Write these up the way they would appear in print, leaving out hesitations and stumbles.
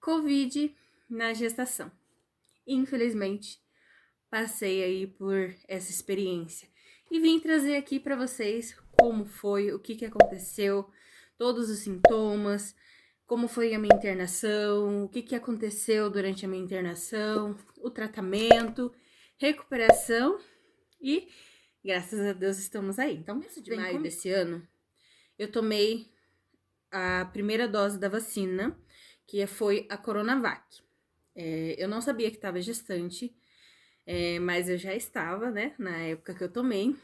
Covid na gestação. Infelizmente, passei aí por essa experiência e vim trazer aqui para vocês como foi, o que aconteceu, todos os sintomas, como foi a minha internação, o que aconteceu durante a minha internação, o tratamento, recuperação e graças a Deus estamos aí. Então, no de maio desse ano, eu tomei a primeira dose da vacina, que foi a Coronavac. Eu não sabia que estava gestante, mas eu já estava, né, na época que eu tomei.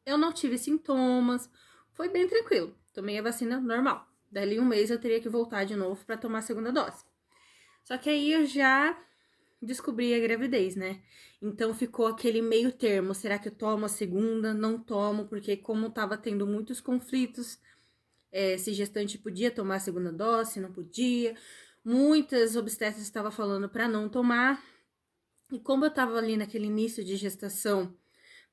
Eu não tive sintomas, foi bem tranquilo. Tomei a vacina normal. Dali um mês eu teria que voltar de novo para tomar a segunda dose. Só que aí eu já descobri a gravidez, né? Então ficou aquele meio termo. Será que eu tomo a segunda? Não tomo, porque como tava tendo muitos conflitos, se gestante podia tomar a segunda dose, não podia. Muitas obstetras estavam falando para não tomar. E como eu tava ali naquele início de gestação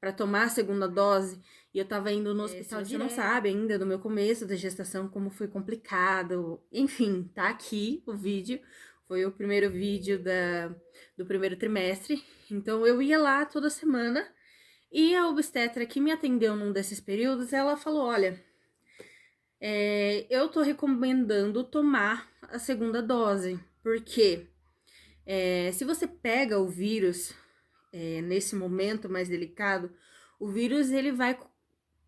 para tomar a segunda dose, e eu tava indo no hospital direto. Você não sabe ainda do meu começo da gestação, como foi complicado. Enfim, tá aqui o vídeo. Foi o primeiro vídeo do primeiro trimestre. Então eu ia lá toda semana. E a obstetra que me atendeu num desses períodos, ela falou, olha, eu tô recomendando tomar a segunda dose, porque se você pega o vírus nesse momento mais delicado, o vírus ele vai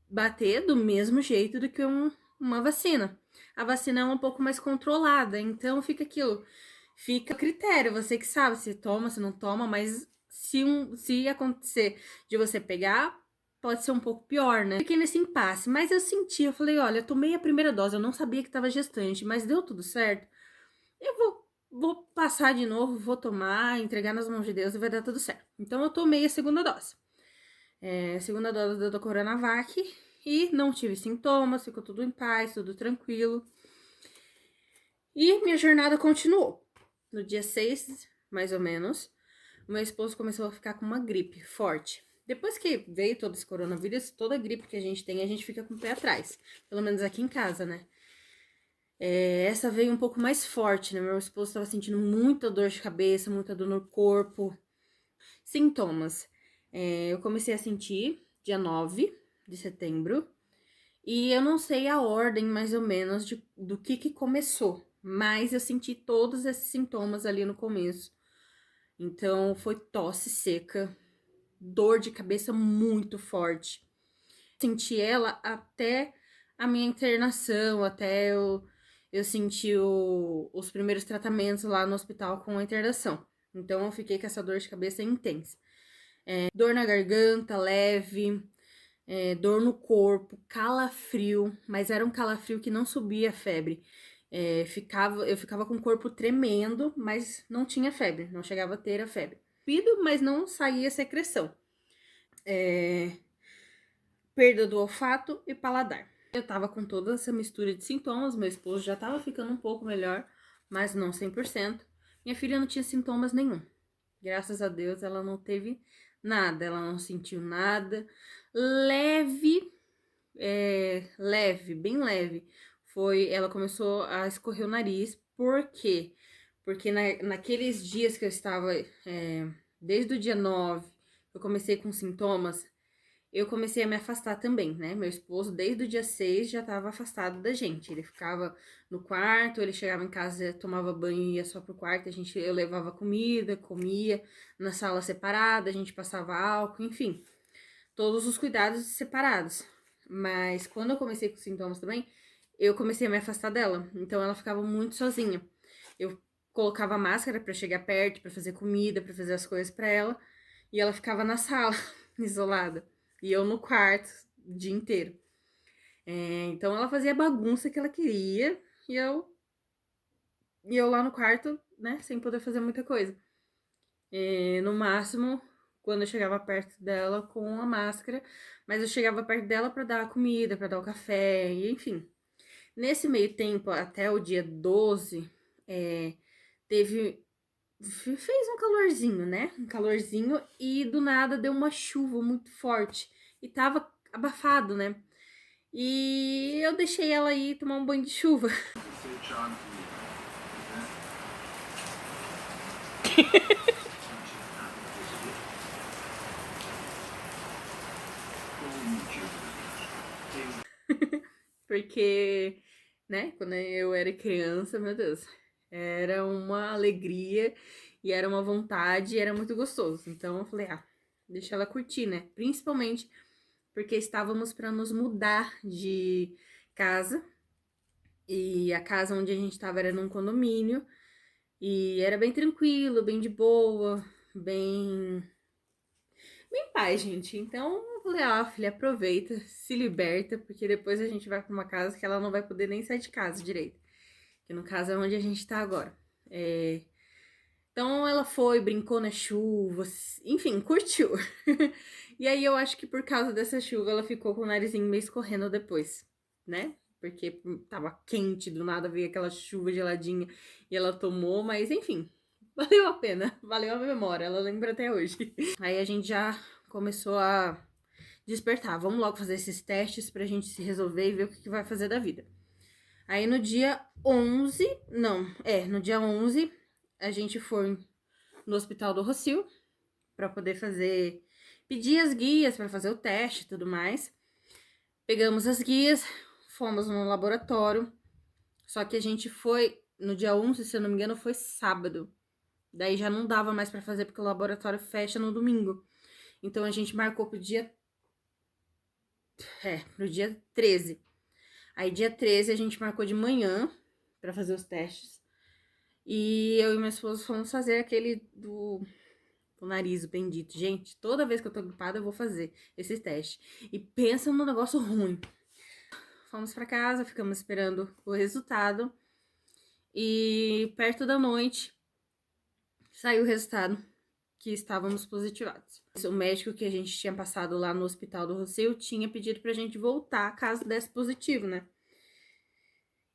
bater do mesmo jeito do que uma vacina. A vacina é um pouco mais controlada, então fica aquilo, fica a critério, você que sabe se toma, se não toma, mas se acontecer de você pegar, pode ser um pouco pior, né? Fiquei nesse impasse, mas eu senti, eu falei, olha, eu tomei a primeira dose, eu não sabia que estava gestante, mas deu tudo certo. Eu vou passar de novo, vou tomar, entregar nas mãos de Deus e vai dar tudo certo. Então eu tomei a segunda dose. A segunda dose da Coronavac e não tive sintomas, ficou tudo em paz, tudo tranquilo. E minha jornada continuou. No dia 6, mais ou menos, meu esposo começou a ficar com uma gripe forte. Depois que veio todo esse coronavírus, toda gripe que a gente tem, a gente fica com o pé atrás. Pelo menos aqui em casa, né? Essa veio um pouco mais forte, né? Meu esposo estava sentindo muita dor de cabeça, muita dor no corpo. Sintomas. Eu comecei a sentir dia 9 de setembro. E eu não sei a ordem, mais ou menos, do que começou. Mas eu senti todos esses sintomas ali no começo. Então, foi tosse seca, dor de cabeça muito forte. Senti ela até a minha internação, até eu senti os primeiros tratamentos lá no hospital com a internação. Então, eu fiquei com essa dor de cabeça intensa. Dor na garganta, leve, dor no corpo, calafrio, mas era um calafrio que não subia a febre. Eu ficava com o corpo tremendo, mas não tinha febre, não chegava a ter a febre. Mas não saía secreção. Perda do olfato e paladar. Eu tava com toda essa mistura de sintomas, meu esposo já tava ficando um pouco melhor, mas não 100%. Minha filha não tinha sintomas nenhum. Graças a Deus ela não teve nada, ela não sentiu nada. Leve, bem leve. Ela começou a escorrer o nariz, por quê? Porque naqueles dias que eu estava, desde o dia 9, eu comecei com sintomas, eu comecei a me afastar também, né? Meu esposo, desde o dia 6, já estava afastado da gente. Ele ficava no quarto, ele chegava em casa, tomava banho e ia só pro quarto. Eu levava comida, comia na sala separada, a gente passava álcool, enfim. Todos os cuidados separados. Mas quando eu comecei com sintomas também, eu comecei a me afastar dela. Então ela ficava muito sozinha. Eu colocava máscara para chegar perto, para fazer comida, para fazer as coisas para ela. E ela ficava na sala, isolada. E eu no quarto o dia inteiro. Então ela fazia a bagunça que ela queria e eu lá no quarto, né, sem poder fazer muita coisa. No máximo, quando eu chegava perto dela com a máscara, mas eu chegava perto dela para dar a comida, para dar o café, e enfim. Nesse meio tempo, até o dia 12, fez um calorzinho, né? Um calorzinho e do nada deu uma chuva muito forte e tava abafado, né? E eu deixei ela ir tomar um banho de chuva. Porque, né, quando eu era criança, meu Deus, era uma alegria e era uma vontade e era muito gostoso. Então eu falei, ah, deixa ela curtir, né? Principalmente porque estávamos para nos mudar de casa e a casa onde a gente estava era num condomínio e era bem tranquilo, bem de boa, bem paz, gente. Então eu falei, ah, filha, aproveita, se liberta, porque depois a gente vai pra uma casa que ela não vai poder nem sair de casa direito. Que no caso é onde a gente tá agora. Então ela foi, brincou na chuva, enfim, curtiu. E aí eu acho que por causa dessa chuva ela ficou com o narizinho meio escorrendo depois, né? Porque tava quente, do nada veio aquela chuva geladinha e ela tomou, mas enfim, valeu a pena, valeu a memória, ela lembra até hoje. Aí a gente já começou a despertar, vamos logo fazer esses testes pra gente se resolver e ver o que vai fazer da vida. Aí no dia 11, no dia 11, a gente foi no Hospital do Rossio pra poder pedir as guias pra fazer o teste e tudo mais. Pegamos as guias, fomos no laboratório, só que a gente foi no dia 11, se eu não me engano, foi sábado. Daí já não dava mais pra fazer porque o laboratório fecha no domingo. Então a gente marcou pro dia 13. Aí dia 13 a gente marcou de manhã pra fazer os testes. E eu e meu esposo fomos fazer aquele do nariz bendito. Gente, toda vez que eu tô gripada eu vou fazer esse teste. E pensa num negócio ruim. Fomos pra casa, ficamos esperando o resultado. E perto da noite saiu o resultado que estávamos positivados. O médico que a gente tinha passado lá no Hospital do Rossio tinha pedido pra gente voltar caso desse positivo, né?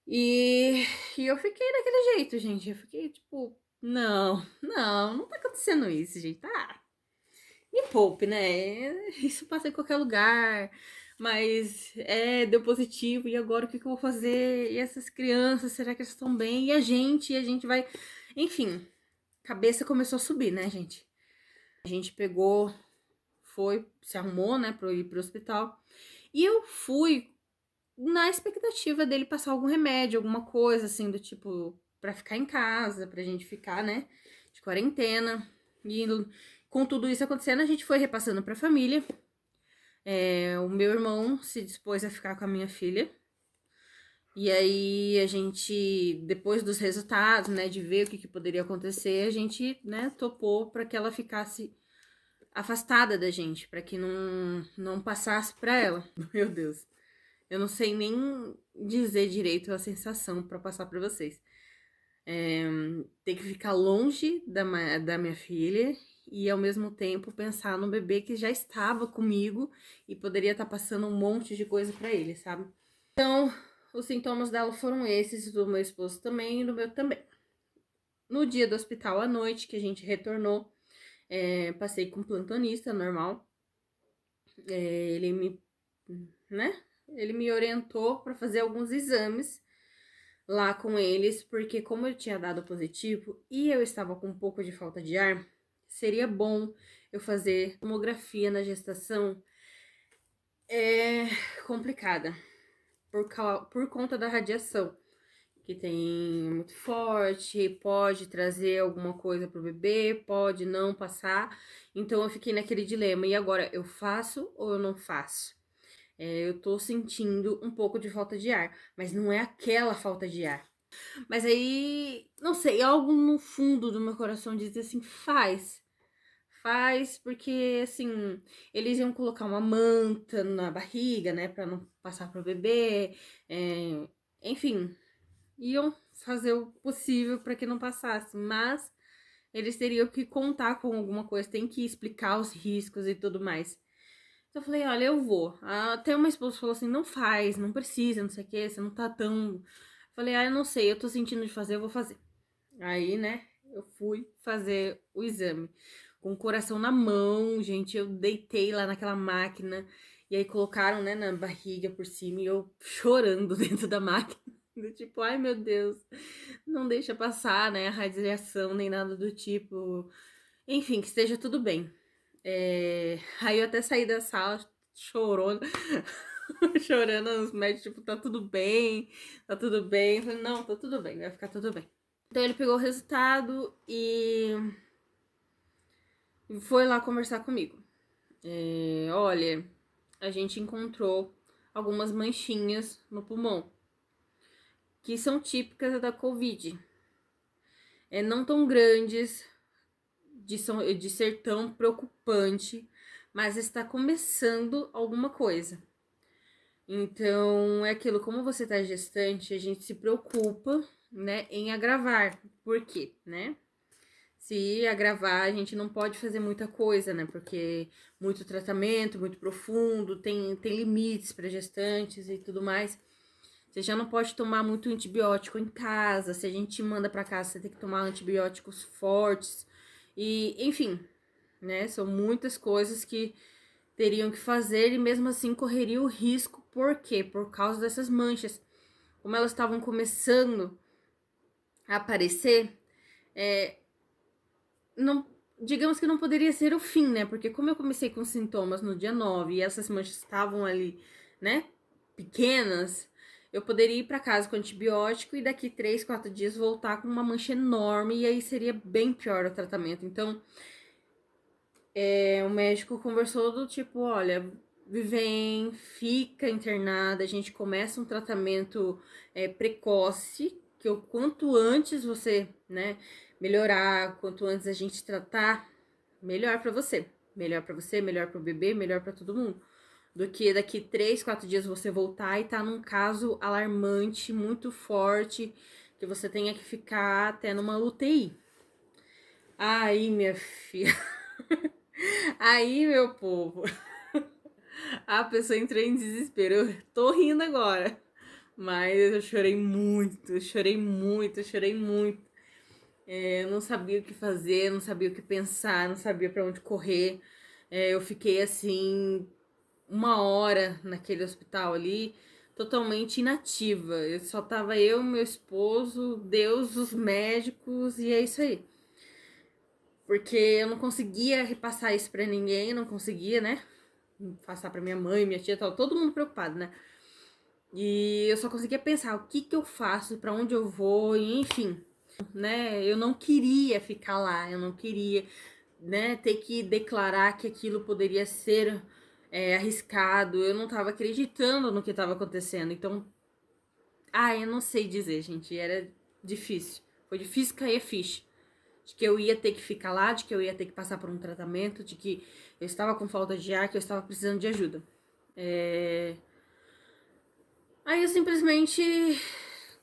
E eu fiquei daquele jeito, gente. Eu fiquei tipo, não tá acontecendo isso, gente. Ah, me poupe, né? Isso passa em qualquer lugar. Mas deu positivo. E agora o que eu vou fazer? E essas crianças, será que elas estão bem? E a gente vai. Enfim, a cabeça começou a subir, né, gente? A gente pegou, se arrumou, né, pra ir pro hospital. E eu fui na expectativa dele passar algum remédio, alguma coisa assim, do tipo, pra ficar em casa, pra gente ficar, né, de quarentena. E com tudo isso acontecendo, a gente foi repassando pra família. O meu irmão se dispôs a ficar com a minha filha. E aí a gente, depois dos resultados, né, de ver o que poderia acontecer, a gente, né, topou pra que ela ficasse afastada da gente, pra que não passasse pra ela. Meu Deus. Eu não sei nem dizer direito a sensação pra passar pra vocês. Ter que ficar longe da minha filha e ao mesmo tempo pensar no bebê que já estava comigo e poderia estar passando um monte de coisa pra ele, sabe? Então, os sintomas dela foram esses, do meu esposo também e do meu também. No dia do hospital à noite, que a gente retornou, passei com um plantonista normal. Ele me, né? Ele me orientou para fazer alguns exames lá com eles, porque como eu tinha dado positivo e eu estava com um pouco de falta de ar, seria bom eu fazer tomografia na gestação. É complicada por conta da radiação que tem muito forte, pode trazer alguma coisa pro bebê, pode não passar. Então eu fiquei naquele dilema. E agora, eu faço ou eu não faço? Eu tô sentindo um pouco de falta de ar, mas não é aquela falta de ar. Mas aí, não sei, algo no fundo do meu coração diz assim, faz. Faz, porque assim, eles iam colocar uma manta na barriga, né, pra não passar pro bebê. Enfim, iam fazer o possível para que não passasse, mas eles teriam que contar com alguma coisa, tem que explicar os riscos e tudo mais. Então eu falei, olha, eu vou. Até uma esposa falou assim, não faz, não precisa, não sei o que, você não tá tão... Falei, eu não sei, eu tô sentindo de fazer, eu vou fazer. Aí, né, eu fui fazer o exame. Com o coração na mão, gente, eu deitei lá naquela máquina, e aí colocaram, né, na barriga por cima, e eu chorando dentro da máquina. Do tipo, ai meu Deus, não deixa passar, né, a radiação nem nada do tipo. Enfim, que esteja tudo bem. Aí eu até saí da sala chorando, chorando, os médicos, tipo, tá tudo bem, tá tudo bem. Eu falei, não, tá tudo bem, vai ficar tudo bem. Então ele pegou o resultado e foi lá conversar comigo. Olha, a gente encontrou algumas manchinhas no pulmão, que são típicas da Covid. Não tão grandes, de ser tão preocupante, mas está começando alguma coisa. Então, é aquilo, como você tá gestante, a gente se preocupa, né, em agravar. Por quê, né? Se agravar, a gente não pode fazer muita coisa, né? Porque muito tratamento, muito profundo, tem limites para gestantes e tudo mais. Você já não pode tomar muito antibiótico em casa. Se a gente manda para casa, você tem que tomar antibióticos fortes. E, enfim, né? São muitas coisas que teriam que fazer e mesmo assim correria o risco. Por quê? Por causa dessas manchas. Como elas estavam começando a aparecer, não, digamos que não poderia ser o fim, né? Porque como eu comecei com sintomas no dia 9 e essas manchas estavam ali, né, pequenas, eu poderia ir para casa com antibiótico e daqui 3, 4 dias voltar com uma mancha enorme e aí seria bem pior o tratamento. Então, o médico conversou do tipo, olha, vem, fica internada, a gente começa um tratamento precoce, que o quanto antes você, né, melhorar, quanto antes a gente tratar, melhor para você. Melhor para você, melhor para o bebê, melhor para todo mundo. Do que daqui 3, 4 dias você voltar e tá num caso alarmante, muito forte, que você tenha que ficar até numa UTI. Aí, minha filha. Aí, meu povo, a pessoa entrou em desespero. Eu tô rindo agora, mas eu chorei muito, chorei muito, chorei muito. Eu não sabia o que fazer, não sabia o que pensar, não sabia para onde correr. Eu fiquei assim 1 hora naquele hospital ali, totalmente inativa. Eu só tava eu, meu esposo, Deus, os médicos e é isso aí. Porque eu não conseguia repassar isso para ninguém, não conseguia, né? Passar para minha mãe, minha tia, tava todo mundo preocupado, né? E eu só conseguia pensar o que que eu faço, para onde eu vou, e enfim, né? Eu não queria ficar lá, eu não queria, né, ter que declarar que aquilo poderia ser arriscado. Eu não tava acreditando no que tava acontecendo. Então, eu não sei dizer, gente, era difícil. Foi difícil cair a ficha de que eu ia ter que ficar lá, de que eu ia ter que passar por um tratamento, de que eu estava com falta de ar, que eu estava precisando de ajuda. Aí eu simplesmente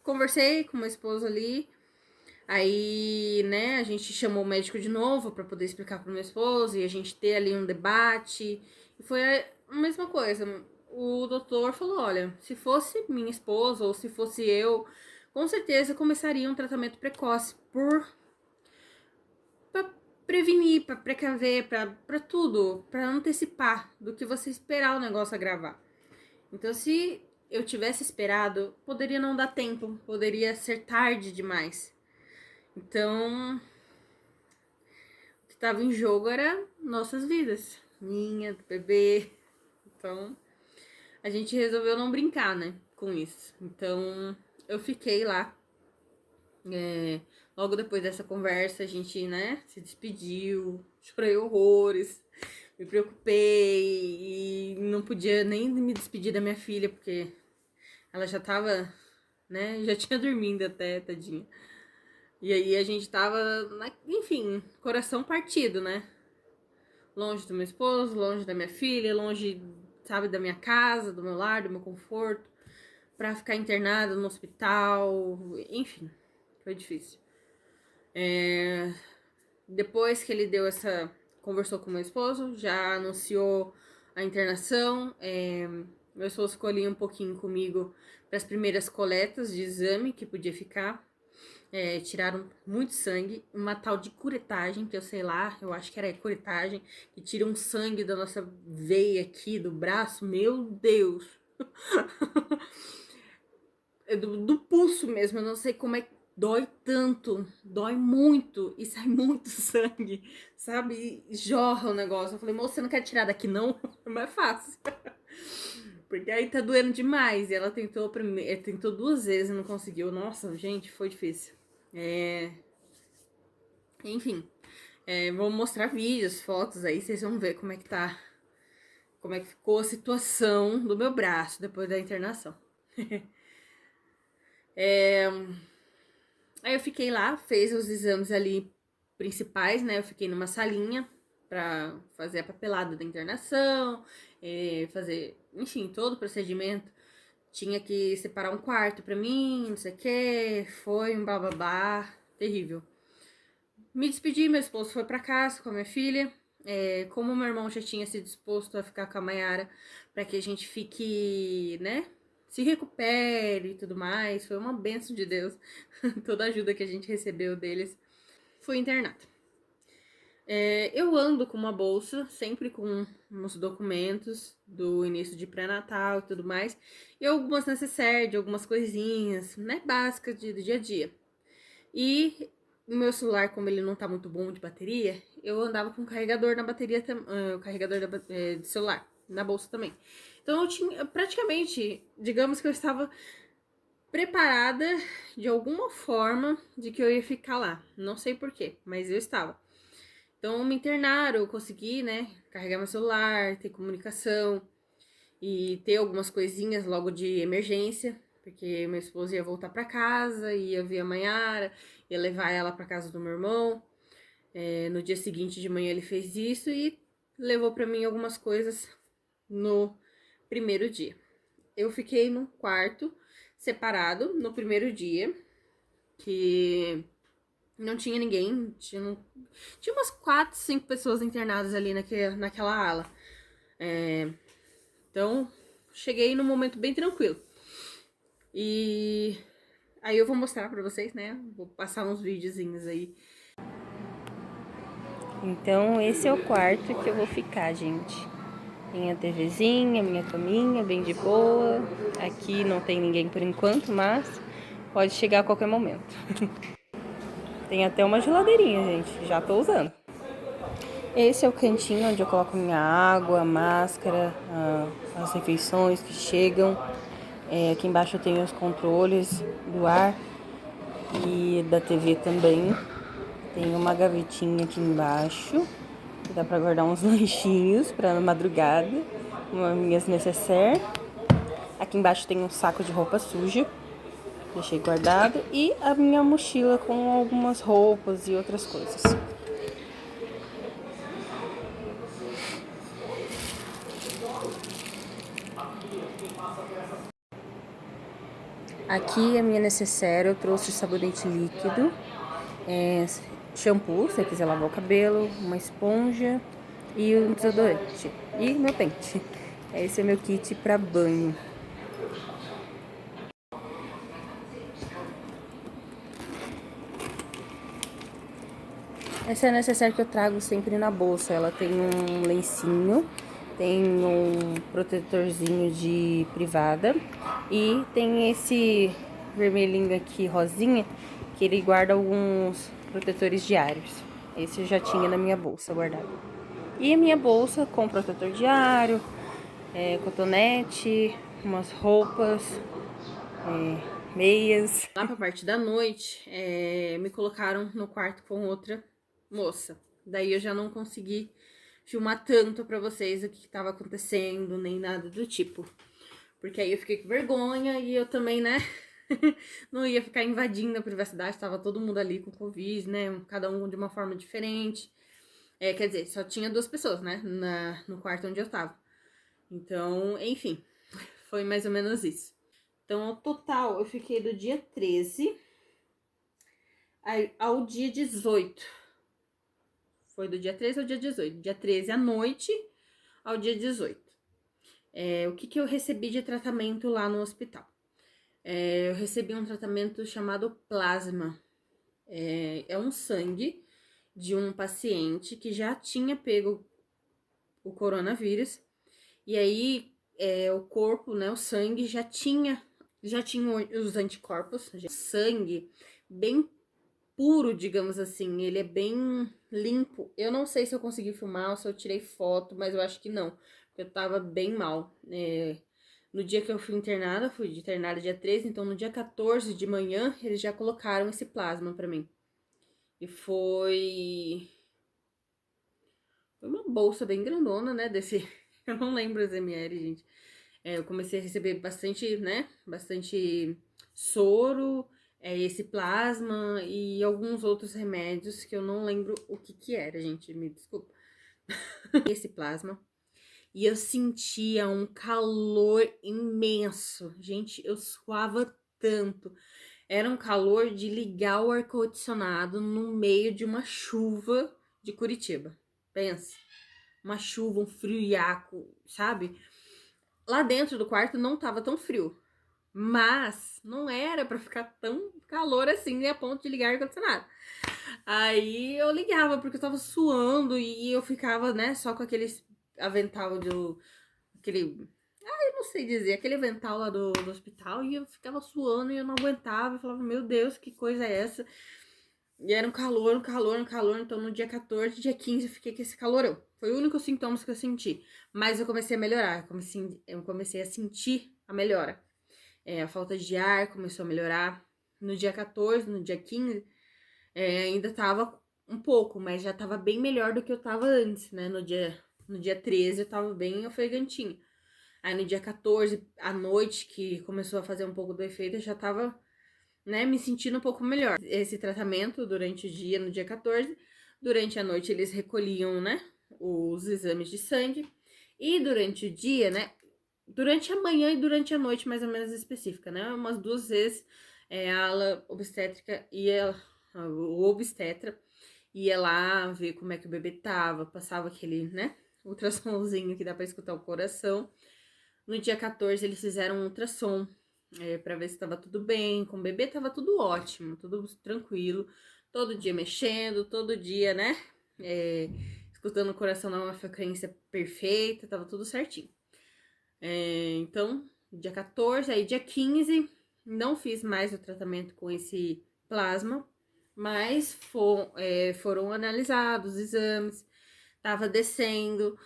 conversei com meu esposo ali. Aí, né, a gente chamou o médico de novo para poder explicar pro meu esposo e a gente ter ali um debate. E foi a mesma coisa. O doutor falou: olha, se fosse minha esposa ou se fosse eu, com certeza começaria um tratamento precoce para prevenir, para precaver, para tudo, para antecipar do que você esperar o negócio agravar. Então, se eu tivesse esperado, poderia não dar tempo, poderia ser tarde demais. Então, o que estava em jogo era nossas vidas, minha, do bebê. Então, a gente resolveu não brincar, né, com isso. Então, eu fiquei lá. Logo depois dessa conversa, a gente, né, se despediu, chorei horrores, me preocupei e não podia nem me despedir da minha filha, porque ela já tava, né, já tinha dormindo até, tadinha. E aí a gente tava, enfim, coração partido, né? Longe do meu esposo, longe da minha filha, longe, sabe, da minha casa, do meu lar, do meu conforto, pra ficar internada no hospital, enfim, foi difícil. Depois que ele deu conversou com meu esposo, já anunciou a internação, meu esposo ficou ali um pouquinho comigo para as primeiras coletas de exame que podia ficar. Tiraram muito sangue, uma tal de curetagem, que eu sei lá, eu acho que era curetagem, que tira um sangue da nossa veia aqui, do braço, meu Deus. do pulso mesmo, eu não sei como é que dói tanto, dói muito e sai muito sangue, sabe? E jorra o negócio. Eu falei, moça, você não quer tirar daqui não? É mais fácil. Porque aí tá doendo demais. E ela tentou 2 vezes e não conseguiu. Nossa, gente, foi difícil. Enfim, vou mostrar vídeos, fotos aí, vocês vão ver como é que tá, como é que ficou a situação do meu braço depois da internação. Aí eu fiquei lá, fez os exames ali principais, né? Eu fiquei numa salinha pra fazer a papelada da internação, fazer, enfim, todo o procedimento. Tinha que separar um quarto pra mim, não sei o que, foi um bababá terrível. Me despedi, meu esposo foi pra casa com a minha filha. Como meu irmão já tinha se disposto a ficar com a Mayara para que a gente fique, né, se recupere e tudo mais, foi uma bênção de Deus. Toda a ajuda que a gente recebeu deles. Fui internada. Eu ando com uma bolsa, sempre com uns documentos do início de pré-natal e tudo mais, e algumas necessárias, algumas coisinhas, né, básicas do dia a dia. E o meu celular, como ele não tá muito bom de bateria, eu andava com carregador na bateria, o carregador de celular, na bolsa também. Então eu tinha, praticamente, digamos que eu estava preparada de alguma forma de que eu ia ficar lá. Não sei porquê, mas eu estava. Então me internaram, eu consegui, né, carregar meu celular, ter comunicação e ter algumas coisinhas logo de emergência, porque meu esposo ia voltar para casa, ia ver a Mayara, ia levar ela para casa do meu irmão. No dia seguinte de manhã ele fez isso e levou para mim algumas coisas no primeiro dia. Eu fiquei num quarto separado no primeiro dia, que não tinha ninguém, tinha umas 4, 5 pessoas internadas ali naquela ala. Então, cheguei num momento bem tranquilo. E aí eu vou mostrar pra vocês, né? Vou passar uns videozinhos aí. Então, esse é o quarto que eu vou ficar, gente. Minha TVzinha, minha caminha, bem de boa. Aqui não tem ninguém por enquanto, mas pode chegar a qualquer momento. Tem até uma geladeirinha, gente. Já tô usando. Esse é o cantinho onde eu coloco minha água, máscara, as refeições que chegam. Aqui embaixo eu tenho os controles do ar e da TV também. Tem uma gavetinha aqui embaixo, que dá pra guardar uns lanchinhos pra madrugada, minhas necessaires. Aqui embaixo tem um saco de roupa suja, deixei guardado, e a minha mochila com algumas roupas e outras coisas. Aqui a minha necessaire, eu trouxe sabonete líquido, shampoo, se você quiser lavar o cabelo, uma esponja e um desodorante. E meu pente. Esse é meu kit para banho. Essa é a necessaire que eu trago sempre na bolsa. Ela tem um lencinho, tem um protetorzinho de privada e tem esse vermelhinho aqui, rosinha, que ele guarda alguns protetores diários. Esse eu já tinha na minha bolsa guardado. E a minha bolsa com protetor diário, cotonete, umas roupas, meias. Lá pra parte da noite, me colocaram no quarto com outra moça. Daí eu já não consegui filmar tanto pra vocês o que tava acontecendo, nem nada do tipo. Porque aí eu fiquei com vergonha e eu também, né, não ia ficar invadindo a privacidade, tava todo mundo ali com Covid, né, cada um de uma forma diferente. Quer dizer, só tinha 2 pessoas, né, no quarto onde eu tava. Então, enfim, foi mais ou menos isso. Então, ao total, eu fiquei do dia 13 ao dia 18. Foi do dia 13 ao dia 18. Dia 13 à noite ao dia 18. O que eu recebi de tratamento lá no hospital? Eu recebi um tratamento chamado plasma. É um sangue de um paciente que já tinha pego o coronavírus. E aí, o corpo, né, o sangue já tinha já tinha os anticorpos, sangue bem puro, digamos assim, ele é bem limpo. Eu não sei se eu consegui filmar ou se eu tirei foto, mas eu acho que não, porque eu tava bem mal. No dia que eu fui internada, fui internada dia 13, então no dia 14 de manhã eles já colocaram esse plasma pra mim. E foi uma bolsa bem grandona, né, desse... Eu não lembro as ml, gente. Eu comecei a receber bastante, né, bastante soro, esse plasma e alguns outros remédios que eu não lembro o que que era, gente, me desculpa. Esse plasma. E eu sentia um calor imenso. Gente, eu suava tanto. Era um calor de ligar o ar-condicionado no meio de uma chuva de Curitiba. Pensa, uma chuva, um friaco, sabe? Lá dentro do quarto não tava tão frio, mas não era pra ficar tão calor assim a ponto de ligar o ar-condicionado. Aí eu ligava porque eu tava suando e eu ficava, né, só com aquele avental aquele, eu não sei dizer, aquele avental lá do hospital e eu ficava suando e eu não aguentava. Eu falava, meu Deus, que coisa é essa? E era um calor, um calor, um calor. Então no dia 14, dia 15 eu fiquei com esse calorão. Foi o único sintomas que eu senti. Mas eu comecei a melhorar, eu comecei a sentir a melhora. A falta de ar começou a melhorar. No dia 14, no dia 15, ainda tava um pouco, mas já tava bem melhor do que eu tava antes, né? No dia 13 eu tava bem ofegantinha. Aí no dia 14, à noite, que começou a fazer um pouco do efeito, eu já tava, né, me sentindo um pouco melhor. Esse tratamento durante o dia, no dia 14, durante a noite eles recolhiam, né, os exames de sangue. E durante o dia, né, durante a manhã e durante a noite, mais ou menos específica, né, umas 2 vezes, a ala obstétrica o obstetra ia lá ver como é que o bebê tava, passava aquele, né, ultrassomzinho que dá pra escutar o coração. No dia 14 eles fizeram um ultrassom pra ver se tava tudo bem. Com o bebê tava tudo ótimo, tudo tranquilo. Todo dia mexendo, todo dia, né? Escutando o coração numa frequência perfeita, tava tudo certinho. Então, dia 14, aí dia 15, não fiz mais o tratamento com esse plasma, mas foram analisados os exames, tava descendo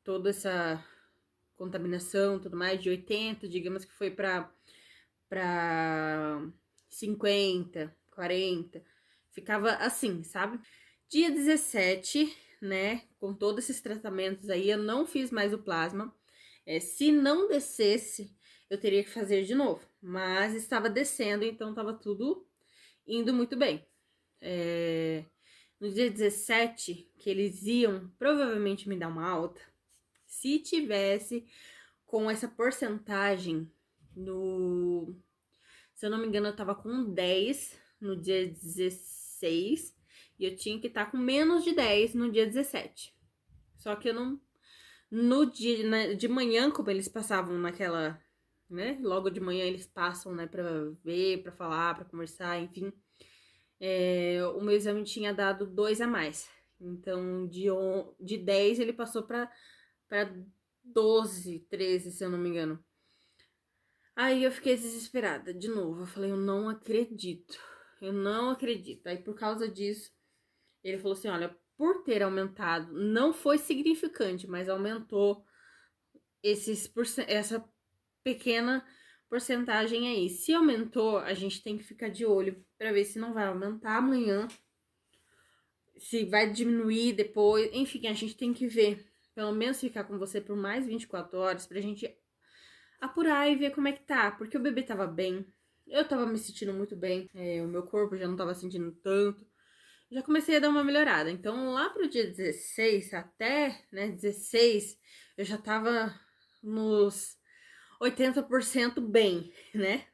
toda essa contaminação, tudo mais, de 80, digamos que foi para 50, 40, ficava assim, sabe? Dia 17, né, com todos esses tratamentos aí, eu não fiz mais o plasma. Se não descesse, eu teria que fazer de novo, mas estava descendo, então estava tudo indo muito bem. No dia 17, que eles iam provavelmente me dar uma alta, se tivesse com essa porcentagem se eu não me engano, eu tava com 10 no dia 16 e eu tinha que estar com menos de 10 no dia 17. Só que eu não. No dia de manhã, como eles passavam naquela, né? Logo de manhã eles passam, né, pra ver, pra falar, pra conversar, enfim. O meu exame tinha dado 2 a mais. Então, de 10 ele passou pra 12, 13, se eu não me engano. Aí eu fiquei desesperada de novo. Eu falei, eu não acredito. Eu não acredito. Aí por causa disso, ele falou assim: olha, por ter aumentado, não foi significante, mas aumentou essa pequena porcentagem aí. Se aumentou, a gente tem que ficar de olho para ver se não vai aumentar amanhã, se vai diminuir depois. Enfim, a gente tem que ver. Pelo menos ficar com você por mais 24 horas pra gente apurar e ver como é que tá, porque o bebê tava bem, eu tava me sentindo muito bem, o meu corpo já não tava sentindo tanto, já comecei a dar uma melhorada. Então lá pro dia 16 até, né, 16, eu já tava nos 80% bem, né?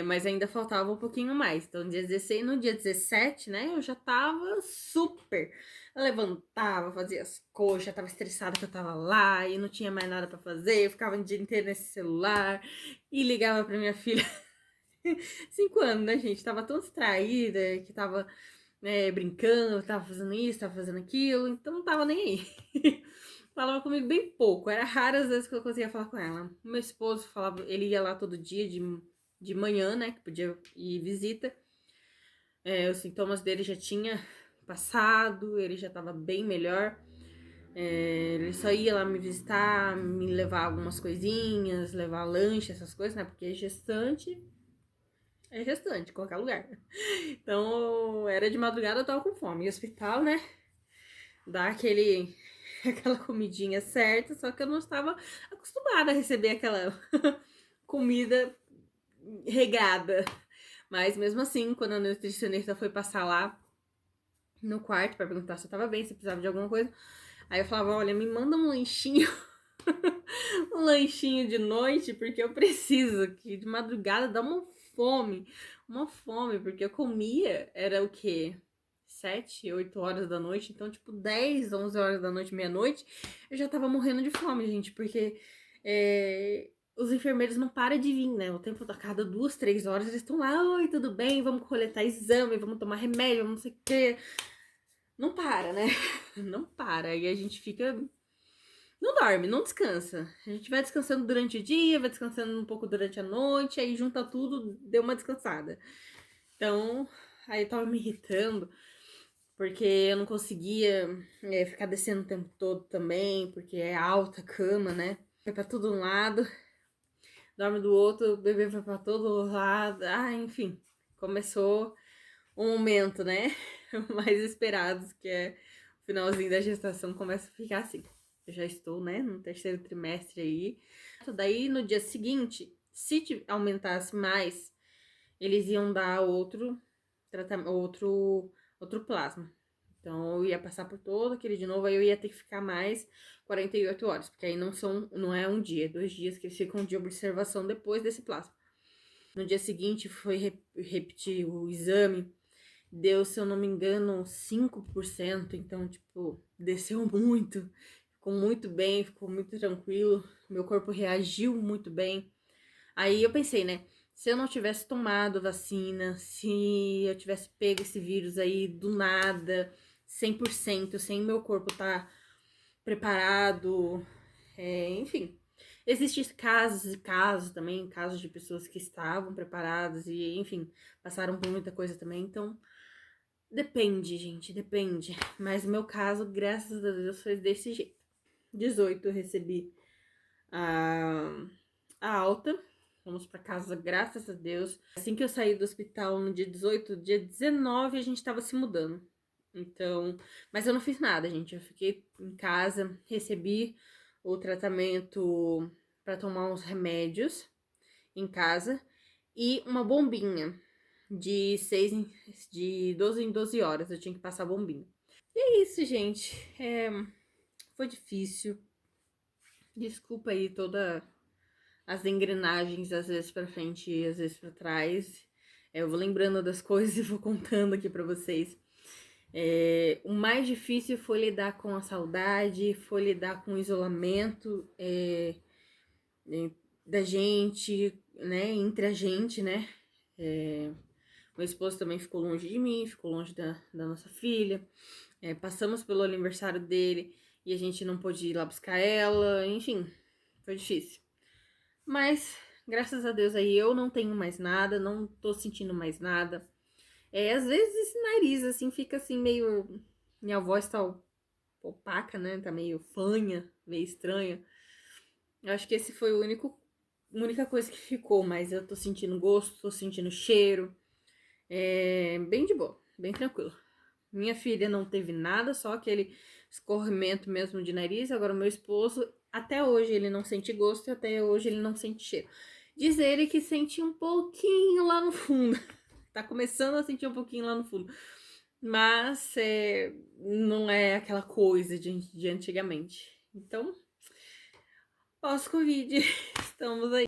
Mas ainda faltava um pouquinho mais. Então, dia 16, no dia 17, né, eu já tava super. Eu levantava, fazia as coisas, já tava estressada que eu tava lá e não tinha mais nada pra fazer. Eu ficava o dia inteiro nesse celular e ligava pra minha filha. 5 anos, né, gente? Tava tão distraída que tava, brincando, tava fazendo isso, tava fazendo aquilo, então não tava nem aí. falava comigo bem pouco. Era raras as vezes que eu conseguia falar com ela. O meu esposo falava, ele ia lá todo dia de manhã, né? Que podia ir visita. Os sintomas dele já tinha passado, ele já tava bem melhor. Ele só ia lá me visitar, me levar algumas coisinhas, levar lanche, essas coisas, né? Porque é gestante, em qualquer lugar. Então, era de madrugada, eu tava com fome. E hospital, né? Dá aquela comidinha certa, só que eu não estava acostumada a receber aquela comida regada. Mas mesmo assim, quando a nutricionista foi passar lá no quarto pra perguntar se eu tava bem, se precisava de alguma coisa, aí eu falava, olha, me manda um lanchinho, um lanchinho de noite, porque eu preciso, que de madrugada dá uma fome, porque eu comia, era o quê? 7, 8 horas da noite, então tipo 10, 11 horas da noite, meia-noite, eu já tava morrendo de fome, gente, porque os enfermeiros não param de vir, né? O tempo a cada 2, 3 horas eles estão lá, oi, tudo bem, vamos coletar exame, vamos tomar remédio, vamos não sei o quê. Não para, né? Não para. E a gente fica. Não dorme, não descansa. A gente vai descansando durante o dia, vai descansando um pouco durante a noite, aí junta tudo, deu uma descansada. Então, aí tava me irritando, porque eu não conseguia ficar descendo o tempo todo também, porque é alta a cama, né? Vai pra todo um lado, dorme do outro, o bebê vai pra todo lado. Ah, enfim, começou um momento, né? Mais esperados, que é o finalzinho da gestação, começa a ficar assim. Eu já estou, né, no terceiro trimestre aí. Daí, no dia seguinte, se aumentasse mais, eles iam dar outro tratamento, outro plasma. Então, eu ia passar por todo aquele de novo, aí eu ia ter que ficar mais 48 horas, porque aí não é um dia, é 2 dias que eles ficam de observação depois desse plasma. No dia seguinte, foi repetir o exame, deu, se eu não me engano, 5%, então, tipo, desceu muito, ficou muito bem, ficou muito tranquilo, meu corpo reagiu muito bem. Aí eu pensei, né, se eu não tivesse tomado vacina, se eu tivesse pego esse vírus aí do nada, 100%, sem meu corpo estar preparado, enfim. Existem casos e casos também, casos de pessoas que estavam preparadas e, enfim, passaram por muita coisa também, então depende, gente, depende. Mas no meu caso, graças a Deus, foi desse jeito. 18 eu recebi a alta. Fomos pra casa, graças a Deus. Assim que eu saí do hospital no dia 18, dia 19 a gente tava se mudando. Então, mas eu não fiz nada, gente. Eu fiquei em casa, recebi o tratamento para tomar uns remédios em casa e uma bombinha de 12 em 12 horas. Eu tinha que passar a bombinha. E é isso, gente. Foi difícil. Desculpa aí toda as engrenagens, às vezes pra frente e às vezes pra trás. Eu vou lembrando das coisas e vou contando aqui pra vocês. O mais difícil foi lidar com a saudade, foi lidar com o isolamento da gente, né? Entre a gente, né? Meu esposo também ficou longe de mim, ficou longe da nossa filha. Passamos pelo aniversário dele e a gente não pôde ir lá buscar ela, enfim, foi difícil. Mas, graças a Deus aí, eu não tenho mais nada, não tô sentindo mais nada. Às vezes esse nariz, assim, fica assim meio... Minha voz tá opaca, né? Tá meio fanha, meio estranha. Eu acho que esse foi a única coisa que ficou, mas eu tô sentindo gosto, tô sentindo cheiro. Bem de boa, bem tranquilo. Minha filha não teve nada, só aquele escorrimento mesmo de nariz. Agora, o meu esposo, até hoje ele não sente gosto e até hoje ele não sente cheiro. Diz ele que sente um pouquinho lá no fundo. Tá começando a sentir um pouquinho lá no fundo. Mas não é aquela coisa de antigamente. Então, pós-Covid, estamos aí.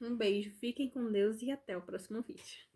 Um beijo, fiquem com Deus e até o próximo vídeo.